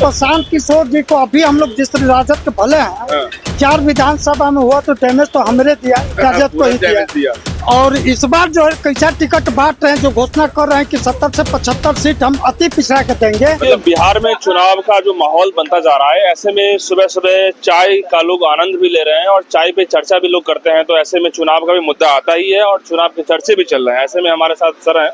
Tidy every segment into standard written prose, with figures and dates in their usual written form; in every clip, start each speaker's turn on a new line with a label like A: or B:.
A: प्रशांत किशोर जी को अभी हम लोग जिस राजद के भले हैं, 4 विधानसभा में हुआ तो डैमेज तो हमने दिया, राजद को ही दिया। और इस बार जो है कैसा टिकट बांट रहे हैं, जो घोषणा कर रहे हैं कि 70 से 75 सीट हम अति पिछड़ा के देंगे।
B: मतलब बिहार में चुनाव का जो माहौल बनता जा रहा है, ऐसे में सुबह सुबह चाय का लोग आनंद भी ले रहे हैं और चाय पे चर्चा भी लोग करते हैं, तो ऐसे में चुनाव का भी मुद्दा आता ही है और चुनाव के चर्चे भी चल रहे हैं। ऐसे में हमारे साथ सर हैं,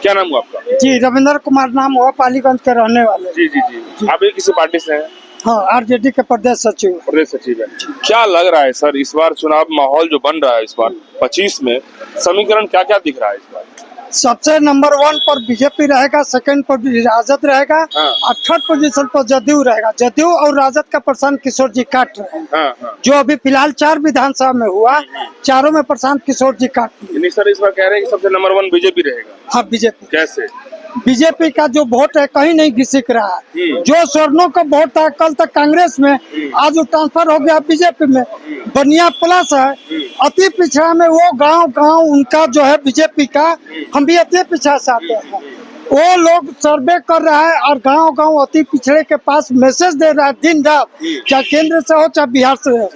B: क्या नाम हुआ आपका?
A: जी रविंद्र कुमार नाम हुआ, पालीगंज के रहने वाले।
B: जी जी जी, आप भी किसी पार्टी से हैं?
A: हाँ, आरजेडी के प्रदेश सचिव।
B: प्रदेश सचिव है। क्या लग रहा है सर, इस बार चुनाव माहौल जो बन रहा है इस बार 25 में, समीकरण क्या क्या दिख रहा है इस बार?
A: सबसे नंबर 1 पर बीजेपी रहेगा, सेकंड पर राजद रहेगा, और थर्ड पोजीशन पर जदयू रहेगा। जदयू और राजद का प्रशांत किशोर जी काट रहे हैं। जो अभी फिलहाल 4 विधानसभा में हुआ, चारों में प्रशांत किशोर जी काट रहे हैं।
B: सर इस बार कह रहे हैं कि सबसे नंबर 1 बीजेपी रहेगा।
A: हाँ, बीजेपी।
B: कैसे?
A: बीजेपी का जो वोट है कहीं नहीं घिसक रहा है। जो स्वर्णों का वोट था कल तक कांग्रेस में, आज वो ट्रांसफर हो गया बीजेपी में। बनिया प्लस है, अति पिछड़ा में वो गांव उनका जो है बीजेपी का, हम भी अति पिछड़ा से आते हैं। वो लोग सर्वे कर रहा है और गांव अति पिछड़े के पास मैसेज दे रहा है दिन रात, चाहे केंद्र से हो चाहे बिहार से हो।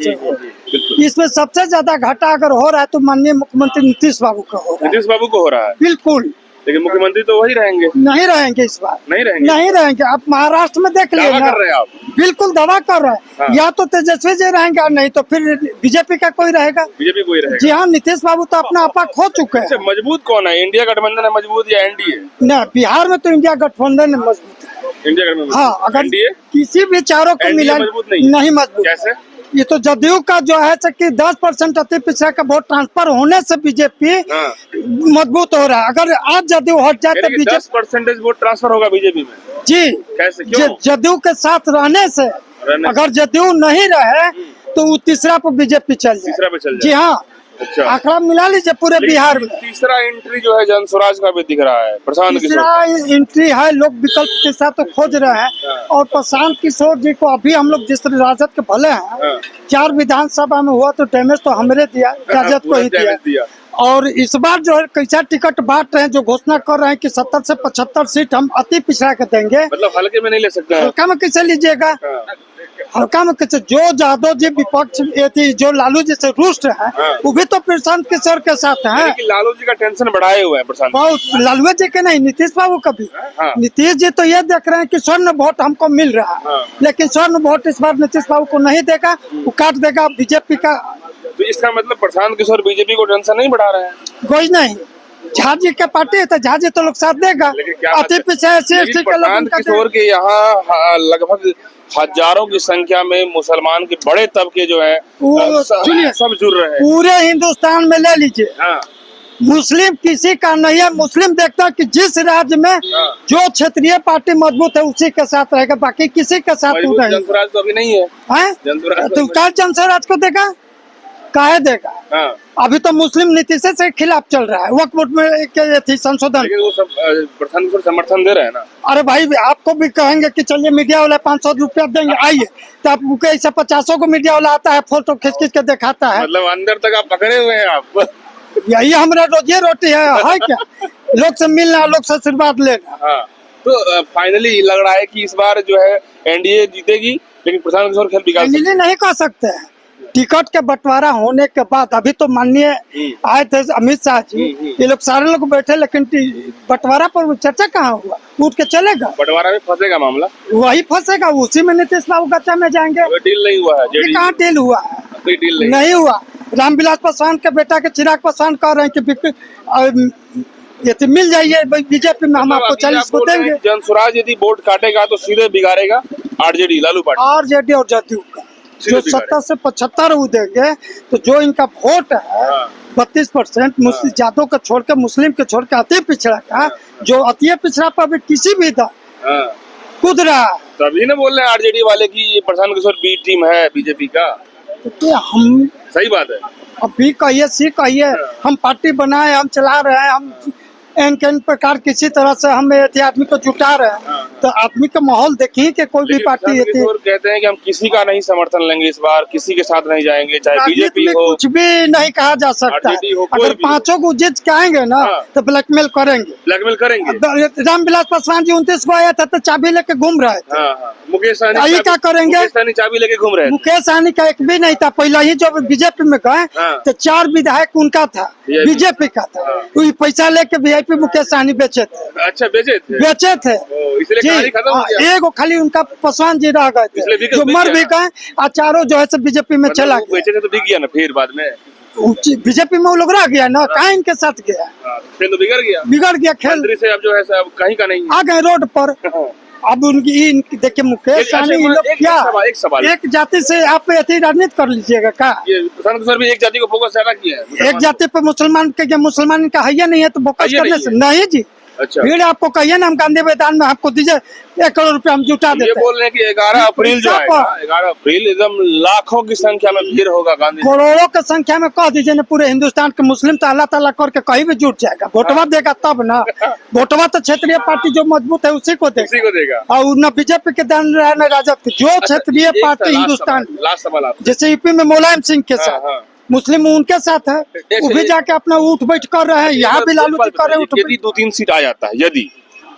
A: इसमें सबसे ज्यादा घाटा अगर हो रहा है तो माननीय मुख्यमंत्री नीतीश बाबू का हो रहा है।
B: नीतीश बाबू को हो रहा है?
A: बिल्कुल।
B: लेकिन मुख्यमंत्री तो वही रहेंगे।
A: नहीं रहेंगे इस बार। नहीं रहेंगे। आप महाराष्ट्र में देख लेना।
B: दावा कर रहे हैं आप?
A: बिल्कुल दावा कर रहे हैं। हाँ। या तो तेजस्वी जी रहेंगे और नहीं तो फिर बीजेपी का कोई रहेगा।
B: बीजेपी कोई रहेगा।
A: जी हाँ, नीतीश बाबू तो अपना आपा खो चुके हैं।
B: मजबूत कौन है? इंडिया गठबंधन है मजबूत या एनडीए?
A: न, बिहार में तो इंडिया गठबंधन मजबूत है।
B: इंडिया गठबंधन।
A: हाँ, अगर किसी भी चारों को मिला नहीं मजबूत।
B: कैसे?
A: ये तो जदयू का जो है कि 10% अति पिछड़ा का वोट ट्रांसफर होने से बीजेपी मजबूत हो रहा है। अगर आज जदयू हट जाए तो बीजेपी
B: 10% वोट ट्रांसफर होगा बीजेपी में। जी कैसे? क्यों?
A: जदयू के साथ रहने से। अगर जदयू नहीं रहे तो वो तीसरा पर बीजेपी चल जाए। जी हाँ,
B: अच्छा।
A: आंकड़ा मिला लीजिए पूरे बिहार में।
B: तीसरा एंट्री जो है जनस्वराज का भी दिख रहा है, प्रशांत किशोर।
A: तीसरा एंट्री है, लोग विकल्प के साथ तो खोज रहे हैं। और प्रशांत किशोर जी को अभी हम लोग जिस राजद के भले हैं, 4 विधानसभा में हुआ तो डैमेज तो हमने दिया, राजद को ही दिया। और इस बार जो है कैसा टिकट बांट रहे हैं, जो घोषणा कर रहे हैं कि 70 से 75 सीट हम अति पिछड़ा के देंगे।
B: मतलब हल्के में नहीं ले सकते?
A: हल्का में कैसे लीजिएगा? हल्का में कैसे? जो यादव जी विपक्ष थी, जो लालू जी से रुष्ट है, वो भी तो प्रशांत किशोर के साथ है।
B: लालू जी का टेंशन बढ़ाए हुए हैं प्रशांत।
A: बहुत। लालू जी के नहीं, नीतीश बाबू का भी। नीतीश जी तो ये देख रहे हैं कि स्वर्ण वोट हमको मिल रहा है, लेकिन स्वर्ण वोट इस बार नीतीश बाबू को नहीं देगा, वो काट देगा बीजेपी का।
B: तो इसका मतलब प्रशांत किशोर बीजेपी को टेंशन नहीं बढ़ा रहे हैं?
A: कोई नहीं, झा जी के पार्टी है तो झा जी तो लोग साथ देगा। अति पिछड़ा
B: प्रशांत किशोर के यहाँ लगभग हजारों की संख्या में मुसलमान के बड़े तबके जो है सब जुड़ रहे हैं।
A: पूरे हिंदुस्तान में ले लीजिए, मुस्लिम किसी का नहीं है। मुस्लिम देखता है कि जिस राज्य में जो क्षेत्रीय पार्टी मजबूत है उसी के साथ रहेगा, बाकी किसी के साथ नहीं।
B: जनस्वराज तो अभी नहीं है।
A: तो क्या जनस्वराज को देगा? काहे देगा? अभी तो मुस्लिम नीति से खिलाफ चल रहा है। वक्फ बोर्ड में थी संशोधन,
B: वो सब प्रशांत को समर्थन दे रहे हैं ना।
A: अरे भाई, आपको भी कहेंगे कि चलिए मीडिया वाला 500 रुपया देंगे, आइए, तो आपको ऐसा 50 को मीडिया वाला आता है, फोटो खींच के दिखाता है।
B: मतलब अंदर तक आप पकड़े हुए हैं आप।
A: यही हमारा रोजी रोटी है क्या? लोग से मिलना, लोग से आशीर्वाद लेना।
B: तो फाइनली लग रहा है कि इस बार जो है एनडीए जीतेगी, लेकिन प्रशांत किशोर खेल बिगाड़ सकते हैं।
A: नहीं कह सकते हैं। टिकट के बंटवारा होने के बाद, अभी तो माननीय आए थे अमित शाह जी, ये लोग सारे लोग बैठे, लेकिन बंटवारा पर चर्चा कहाँ हुआ? उठ के चलेगा?
B: बंटवारा में फंसेगा मामला,
A: वही फंसेगा, उसी में नीतीश बाबू गच्चा में जाएंगे।
B: डील नहीं हुआ है।
A: कहाँ डील हुआ है?
B: कोई डील
A: नहीं हुआ। रामविलास पासवान के बेटा के चिराग पासवान कह रहे हैं कि ये मिल जाइए बीजेपी में, हम आपको 40 को देंगे।
B: जनस्वराज यदि वोट काटेगा तो सीधे बिगाड़ेगा आरजेडी, लालू पार्टी,
A: आरजेडी और जदयू का। जो 70 से 75 वो देंगे, तो जो इनका वोट है 32% मुस्लिम जातों को छोड़ के, मुस्लिम के छोड़ के अति पिछड़ा का, जो अति पिछड़ा पर भी किसी भी कूद रहा है।
B: तभी ना बोल रहे हैं आरजेडी वाले की ये प्रशांत किशोर बी टीम है बीजेपी का।
A: तो हम
B: सही बात है।
A: अब भी कहिए, सी कहिए, हम पार्टी बनाए, हम चला रहे हैं, हम एन प्रकार किसी तरह से हम आदमी को जुटा रहे हैं, तो आदमी का माहौल देखिए कि कोई भी
B: लेकिन
A: पार्टी
B: प्रशांत
A: होती है।
B: किशोर कहते हैं कि हम किसी का नहीं समर्थन लेंगे इस बार, किसी के साथ नहीं जाएंगे, चाहे
A: राजनीति
B: बीजेपी
A: में
B: हो।
A: कुछ भी नहीं कहा जा सकता है।
B: आरजेडी हो, कोई
A: अगर
B: भी हो।
A: 5 को जीत के आएंगे ना
B: हाँ।
A: तो ब्लैकमेल करेंगे।
B: ब्लैकमेल करेंगे।
A: रामविलास पासवान जी 29 को आया था तो चाबी लेके घूम रहे थे।
B: हाँ हाँ, मुकेश सहनी
A: आइए क्या करेंगे?
B: मुकेश सहनी चाबी लेके घूम रहे थे।
A: मुकेश सहनी का एक भी नहीं था। पहले ही जब बीजेपी में गए
B: हाँ।
A: तो 4 विधायक उनका था,
B: VIP
A: बीजेपी का था।
B: हाँ।
A: वही पैसा लेके वीआईपी मुकेश सहनी बेचे थे,
B: अच्छा, बेचे थे।
A: बेचे थे
B: इसलिए
A: जी।
B: कहानी खत्म हो गया।
A: एगो खाली उनका पासवान जी रह गए
B: इसलिए
A: थे
B: बिक-
A: जो
B: बिक
A: मर
B: गया
A: भी
B: ना।
A: गए और चारों जो है बीजेपी में चला
B: मतलब वो बेचे थे तो बिक गया ना फिर बाद में।
A: बीजेपी में वो लोग रह गया ना, कहाँ इनके साथ गया,
B: हाँ, फिर तो बिगड़ गया।
A: बिगड़ गया खेल।
B: मंत्री से अब जो है सब कहीं का नहीं है।
A: आ गए रोड पर। अब उनकी देखिए मुकेश सहनी ये लोग क्या
B: एक सवाल
A: एक जाति से आप ऐसी राजनीति कर लीजिएगा क्या?
B: ये प्रशांत किशोर भी एक जाति को फोकस ज्यादा किया है।
A: एक जाति पे मुसलमान के मुसलमान का हैया नहीं है तो फोकस
B: हैया
A: करने
B: नहीं
A: से नहीं जी।
B: अच्छा,
A: भीड़ आपको कहिए ना हम गांधी मैदान में आपको दीजिए 1 करोड़ रुपया हम जुटा
B: ये
A: देते हैं।
B: बोल रहे हैं कि 11 अप्रैल जो है 11 अप्रैल एकदम लाखों की संख्या में भीड़ होगा गांधी।
A: करोड़ों की संख्या में कह दीजिए ना पूरे हिंदुस्तान के मुस्लिम तो अल्लाह ताला करके कहीं भी जुट जाएगा। वोटवा देगा तब ना, वोटवा तो क्षेत्रीय पार्टी जो मजबूत है उसी को
B: किसी
A: देगा।
B: को देगा।
A: और न बीजेपी के दान रहा न राजद के, जो क्षेत्रीय पार्टी हिंदुस्तान,
B: लास्ट सवाल आप
A: जैसे यूपी में मुलायम सिंह के
B: हाँ,
A: साथ
B: हाँ।
A: मुस्लिम उनके साथ है, वो भी जाके अपना उठ बैठ कर रहे हैं। यहाँ भी लालू जी कर रहे हैं उठ
B: यदि 2-3 सीट आ जाता है, यदि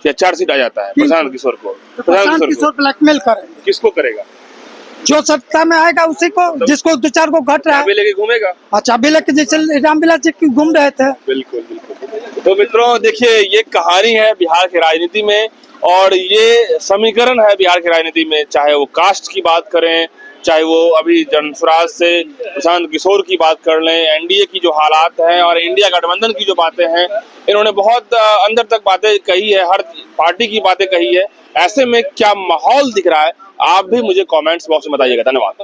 B: या 4 सीट आ जाता है प्रशांत किशोर को,
A: प्रशांत किशोर ब्लैकमेल करेंगे।
B: किसको करेगा?
A: जो सत्ता में आएगा उसी को, जिसको 2-4 को घट रहा है।
B: चाबी लेके घूमेगा।
A: अच्छा बिल के जैसे रामविलास जी घूम रहे थे।
B: बिल्कुल बिल्कुल। तो मित्रों देखिए, ये कहानी है बिहार की राजनीति में और ये समीकरण है बिहार की राजनीति में। चाहे वो कास्ट की बात करें, चाहे वो अभी जनसुराज से प्रशांत किशोर की बात कर लें, एनडीए की जो हालात हैं और इंडिया गठबंधन की जो बातें हैं, इन्होंने बहुत अंदर तक बातें कही है, हर पार्टी की बातें कही है। ऐसे में क्या माहौल दिख रहा है, आप भी मुझे कमेंट्स बॉक्स में बताइएगा। धन्यवाद।